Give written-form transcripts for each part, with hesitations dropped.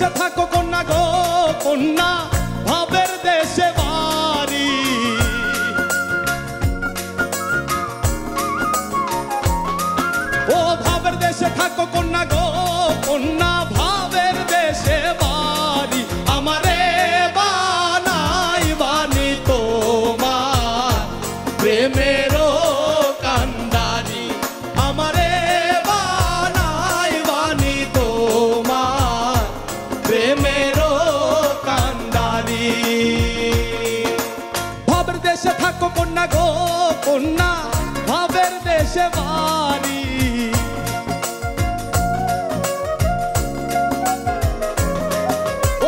দেশে থাকো কন্যা গো কন্যা, ভাবের দেশে বাড়ি। ও ভাবের দেশে থাকো কন্যা গো কন্যা, ভাবের দেশে বাড়ি। আমারে বানাই বানি তোমার প্রেমেরও কান্ডারি। আমারে বানাই বানি তোমার প্রেমেরও কান্ডারি। ভাবের দেশে থাকো কন্যা গো কন্যা, ভাবের দেশে বাড়ি।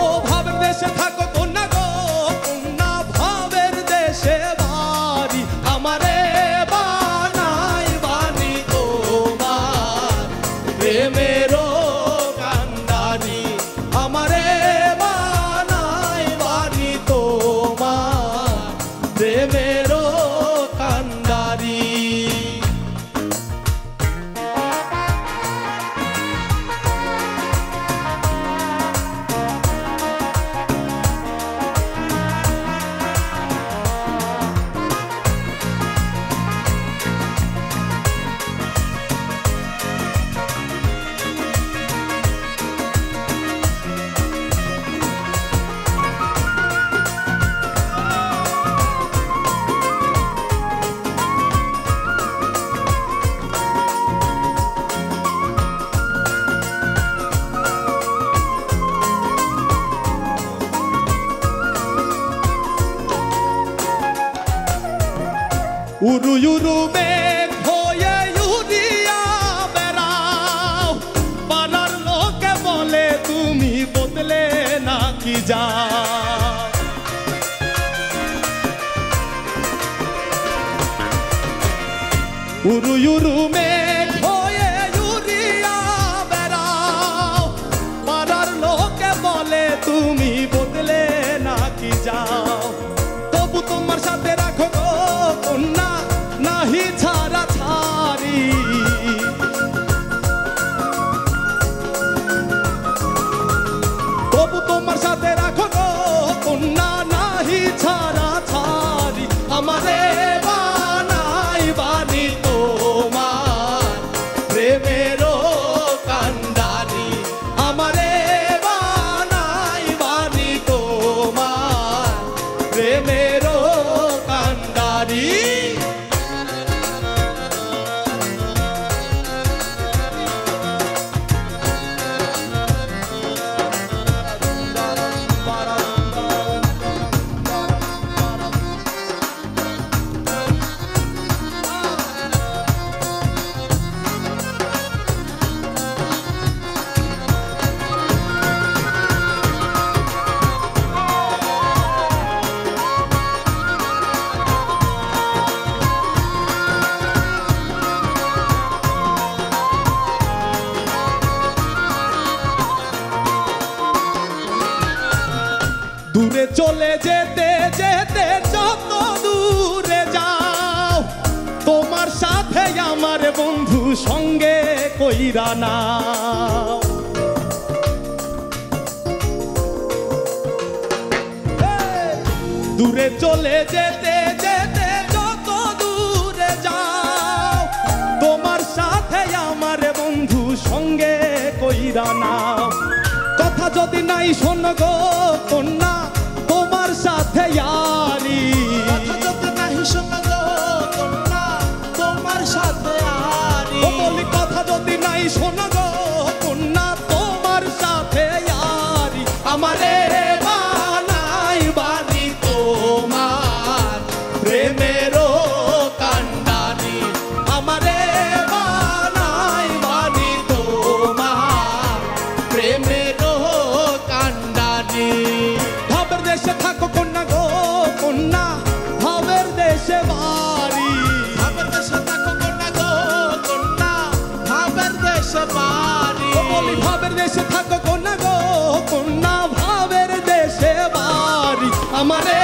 ও ভাবের দেশে থাকো কন্যা গো কন্যা, ভাবের দেশে বাড়ি। আমারে বানাই বানি তোমার প্রেমেরও কান্ডারি। আমারে বানাই বানি তোমার প্রেমেরও কান্ডারি। উরু উরু মেঘ হয়ে উড়িয়া বেড়াও, পাড়ার লোকে বলে তুমি বদলে নাকি যাও। উরু উরু মেঘ হয়ে উড়িয়া বেড়াও, পাড়ার লোকে বলে তুমি বদলে নাকি যাও। তবু তোমার সাথে রাখো গো কন্যা, নাহি ছাড়া ছাড়ি। তবু তোমার সাথে রাখো গো কন্যা, নাহি ছাড়া ছাড়ি। আমারে বানাই বানি তোমার প্রেমেরও কান্ডারি। আমারে বানাই বানি তোমার প্রেমেরও কান্ডারি। দূরে চলে যেতে যেতে যত দূরে যাও, তোমার সাথে আমার বন্ধু সঙ্গে কইরা নাও। দূরে চলে যেতে যেতে যত দূরে যাও, তোমার সাথে আমার বন্ধু সঙ্গে কইরা নাও। কথা যদি নাই শোনো গো কন্যা, তোমার সাথে ইয়ারি। কথা যদি নাই শোনো গো কন্যা, তোমার সাথে ইয়ারি। ও বলি কথা যদি নাই শোনো গো কন্যা, তোমার সাথে ইয়ারি। আমারে বানাই বানি তোমার প্রেমেরও কান্ডারি। আমারে বানাই বানি তোমার প্রেমেরও কান্ডারি। ভাবের দেশে থাকো কন্যা গো কন্যা, ভাবের দেশে বাড়ি। ভাবের দেশে থাকো কন্যা গো কন্যা, ভাবের দেশে বাড়ি। ও বলি ভাবের দেশে থাকো কন্যা গো কন্যা, ভাবের দেশে বাড়ি। আমারে